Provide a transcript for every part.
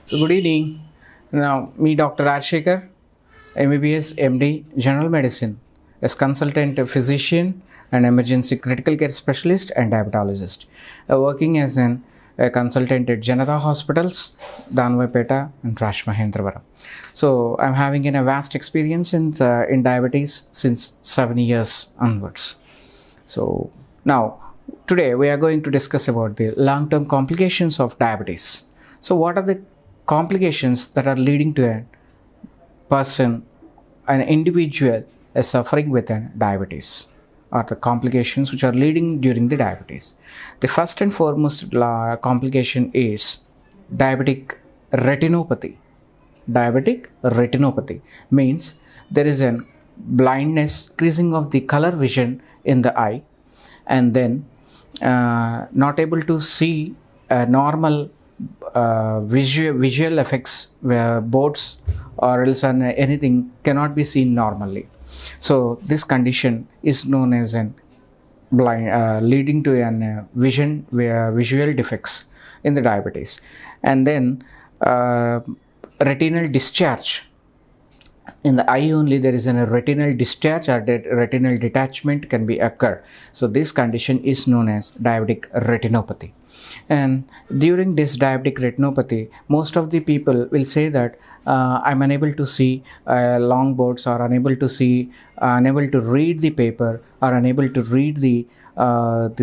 So good evening. Now, me, Dr. Rajshekhar, MBBS, MD, General Medicine, as consultant physician and emergency critical care specialist and diabetologist, working as a consultant at Janata Hospitals, Danvapeta and Rajmahendravaram. So I'm having a vast experience in diabetes since 7 years onwards. So now, today we are going to discuss about the long-term complications of diabetes. So what are the complications that are leading to a person, an individual is suffering with a diabetes, or the complications which are leading during the diabetes? The first and foremost complication is diabetic retinopathy. Diabetic retinopathy means there is a blindness, decreasing of the color vision in the eye, and then not able to see normal visual effects where boards or else anything cannot be seen normally. So this condition is known as an blind, leading to an visual defects in the diabetes. And then retinal discharge. In the eye only there is a retinal discharge or retinal detachment can be occur. So this condition is known as diabetic retinopathy. And during this diabetic retinopathy, most of the people will say that I'm unable to see long boards, or unable to see, unable to read the paper, or unable to read the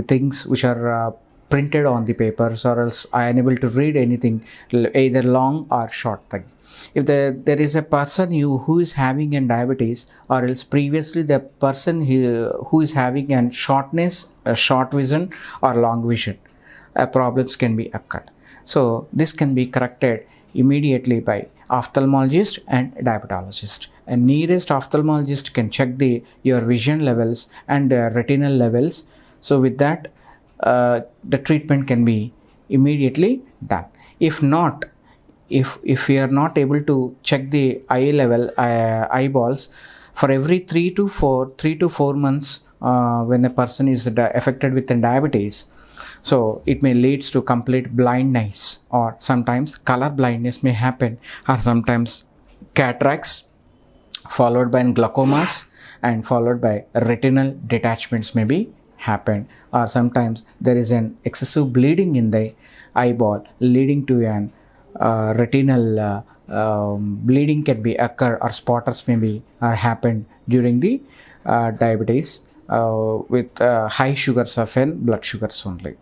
things which are printed on the papers, or else I am unable to read anything, either long or short thing. If there is a person who is having a diabetes, or else previously the person who is having a shortness, a short vision or long vision, problems can be occurred. So this can be corrected immediately by ophthalmologist and diabetologist. A nearest ophthalmologist can check your vision levels and retinal levels. So with that, the treatment can be immediately done. If not, if we are not able to check the eye level, eyeballs, for every 3 to 4 months, when a person is affected with diabetes, so it may leads to complete blindness, or sometimes color blindness may happen, or sometimes cataracts followed by glaucomas and followed by retinal detachments may be happen, or sometimes there is an excessive bleeding in the eyeball leading to an retinal bleeding can be occur, or spotters may be or happen during the diabetes with high sugars of blood sugars only,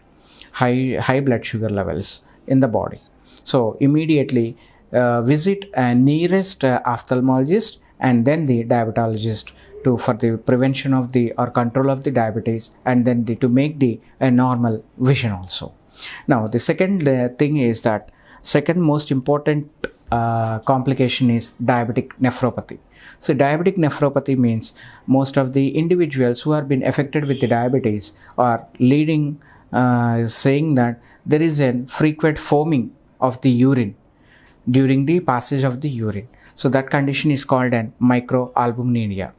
high blood sugar levels in the body. So immediately visit a nearest ophthalmologist and then the diabetologist for the prevention of the or control of the diabetes, and then to make the normal vision also. Now the second thing is that second most important complication is diabetic nephropathy. So diabetic nephropathy means most of the individuals who have been affected with the diabetes are leading saying that there is a frequent foaming of the urine during the passage of the urine. So that condition is called an microalbuminuria.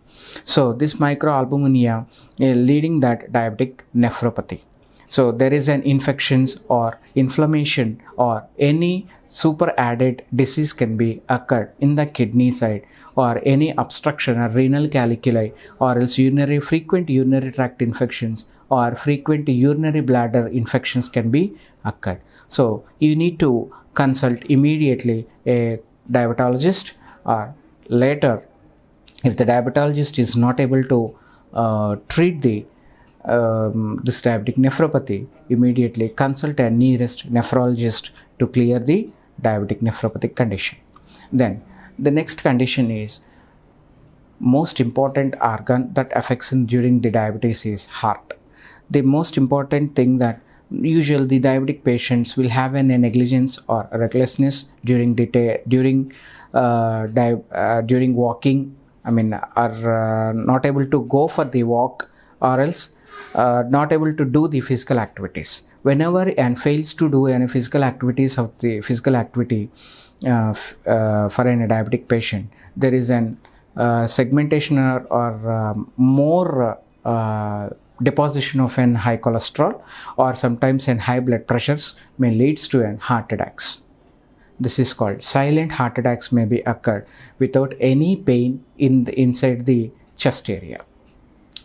So this microalbuminuria leading that diabetic nephropathy. So there is an infections or inflammation or any super added disease can be occurred in the kidney side, or any obstruction or renal caliculi, or else frequent urinary tract infections or frequent urinary bladder infections can be occurred. So you need to consult immediately a diabetologist, or later if the diabetologist is not able to treat this diabetic nephropathy, immediately consult a nearest nephrologist to clear the diabetic nephropathy condition. Then the next condition is most important organ that affects during the diabetes is heart. The most important thing that usually the diabetic patients will have a negligence or recklessness during during walking. Are not able to go for the walk, or else not able to do the physical activities. Whenever and fails to do any physical activities of the physical activity for a diabetic patient, there is an segmentation or more deposition of an high cholesterol, or sometimes in high blood pressures may leads to an heart attacks. this is called silent heart attacks may be occurred without any pain inside the chest area.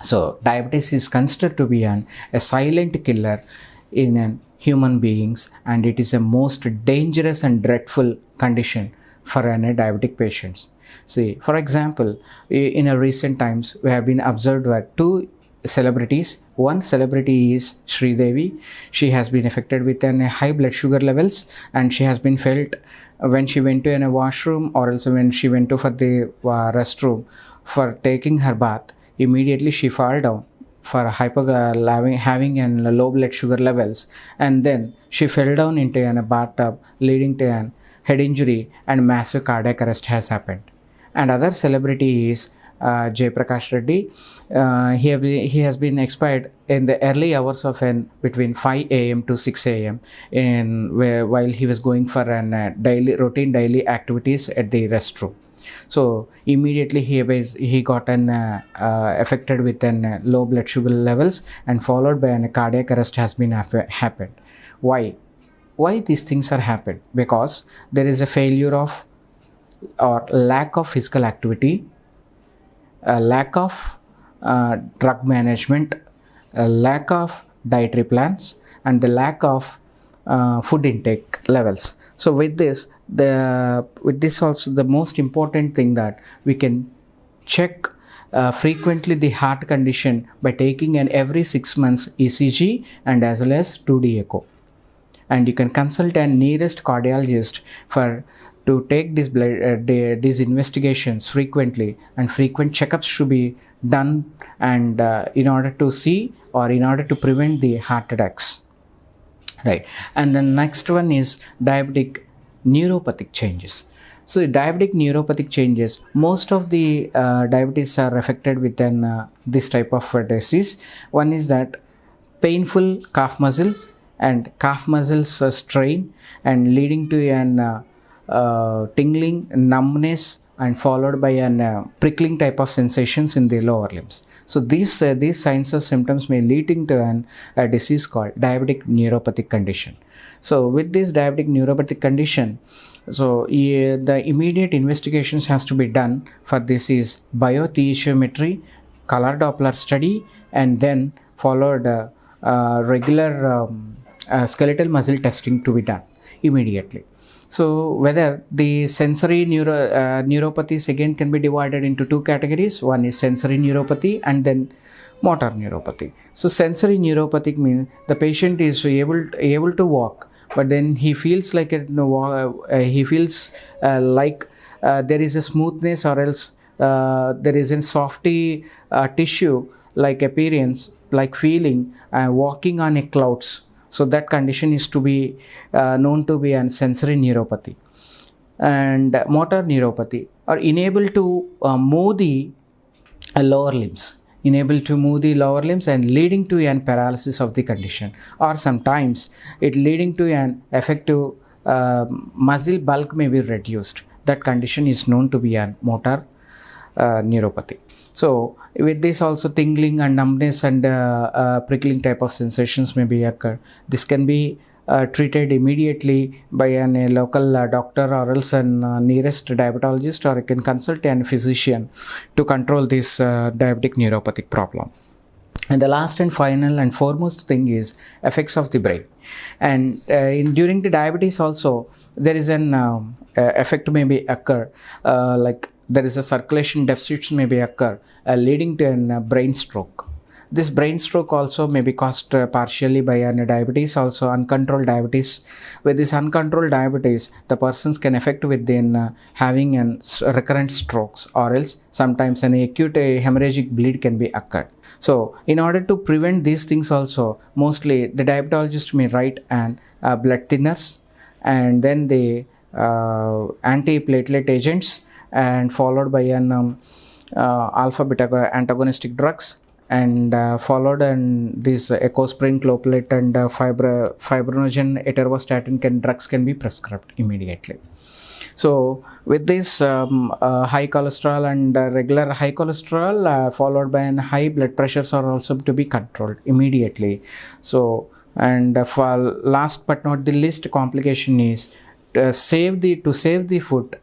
So diabetes is considered to be a silent killer in human beings, and it is a most dangerous and dreadful condition for diabetic patients. See, for example, in a recent times, we have been observed that two celebrities. One celebrity is Sridevi. She has been affected with high blood sugar levels, and she has been felt when she went to a washroom, or also when she went to for the restroom for taking her bath. Immediately she fall down for having low blood sugar levels, and then she fell down into a bathtub, leading to an head injury and massive cardiac arrest has happened. And other celebrity is Jay Prakash Reddy. He has been expired in the early hours of between 5 a.m. to 6 a.m. While he was going for routine daily activities at the restroom. So immediately he got affected with low blood sugar levels, and followed by a cardiac arrest has been happened. Why these things are happened? Because there is a failure of or lack of physical activity, a lack of drug management, a lack of dietary plans, and the lack of food intake levels. So with this also, the most important thing that we can check frequently the heart condition by taking an every 6 months ECG and as well as 2D echo. And you can consult a nearest cardiologist to take these investigations frequently, and frequent checkups should be done, and in order to see or in order to prevent the heart attacks. Right. And the next one is diabetic neuropathic changes. So diabetic neuropathic changes, most of the diabetes are affected with this type of disease. One is that painful calf muscle and calf muscles strain, and leading to an tingling, numbness, and followed by an prickling type of sensations in the lower limbs. So these signs or symptoms may lead into a disease called diabetic neuropathic condition. So with this diabetic neuropathic condition, so the immediate investigations has to be done for this is biothiometry, color Doppler study, and then followed regular skeletal muscle testing to be done immediately. So whether the sensory neuropathies again can be divided into two categories. One is sensory neuropathy and then motor neuropathy. So sensory neuropathic means the patient is able to walk, but then he feels like there is a smoothness, or else there is a softy tissue like appearance, like feeling, walking on a clouds. So that condition is to be known to be a sensory neuropathy. And motor neuropathy are unable to move the lower limbs, and leading to an paralysis of the condition, or sometimes it leading to an effective muscle bulk may be reduced. That condition is known to be a motor neuropathy. So with this also tingling and numbness and prickling type of sensations may be occur. This can be treated immediately by a local doctor, or else a nearest diabetologist, or you can consult a physician to control this diabetic neuropathic problem. And the last and final and foremost thing is effects of the brain. And during the diabetes also, there is an effect may be occur, like there is a circulation deficit may be occur, leading to a brain stroke. This brain stroke also may be caused partially by diabetes, also uncontrolled diabetes. With this uncontrolled diabetes, the persons can affect within having recurrent strokes, or else sometimes an acute hemorrhagic bleed can be occurred. So in order to prevent these things also, mostly the diabetologist may write blood thinners, and then the antiplatelet agents, and followed by an alpha beta antagonistic drugs, and followed and these ecosprin, cloplet, and fibrinogen, atorvastatin drugs can be prescribed immediately. So with this high cholesterol and regular high cholesterol followed by an high blood pressures are also to be controlled immediately. So, and for last but not the least complication is to save the foot,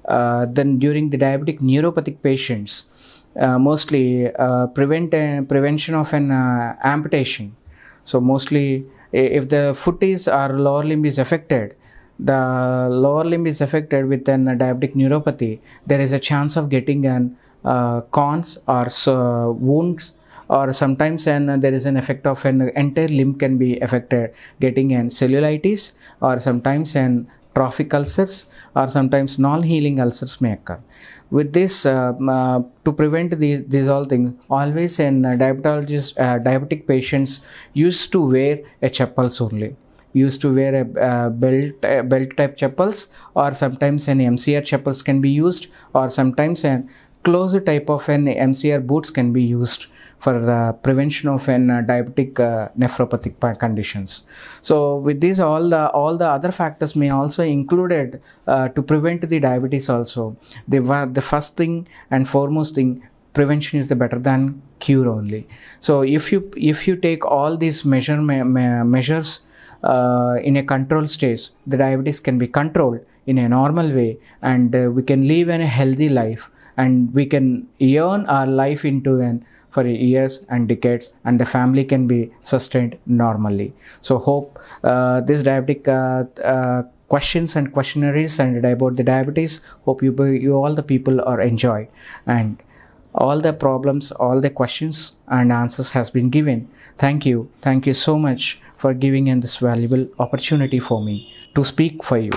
then during the diabetic neuropathic patients, mostly prevention of an amputation. So mostly if the foot is or lower limb is affected, the lower limb is affected with an diabetic neuropathy, there is a chance of getting an corns or wounds, or sometimes there is an effect of an entire limb can be affected, getting an cellulitis, or sometimes an trophic ulcers, or sometimes non-healing ulcers may occur. With this, to prevent these all things, always in diabetic patients used to wear a chappals only. Used to wear a belt type chappals, or sometimes an MCR chappals can be used, or sometimes an closer type of an MCR boots can be used for the prevention of an diabetic nephropathic conditions. So with these, all the other factors may also included to prevent the diabetes also. The first thing and foremost thing, prevention is the better than cure only. So if you take all these measures in a control stage, the diabetes can be controlled in a normal way, and we can live in a healthy life, and we can earn our life into an for years and decades, and the family can be sustained normally. So hope this diabetic questions and questionnaires and about the diabetes, hope you all the people are enjoy, and all the problems, all the questions and answers has been given. Thank you so much for giving in this valuable opportunity for me to speak for you.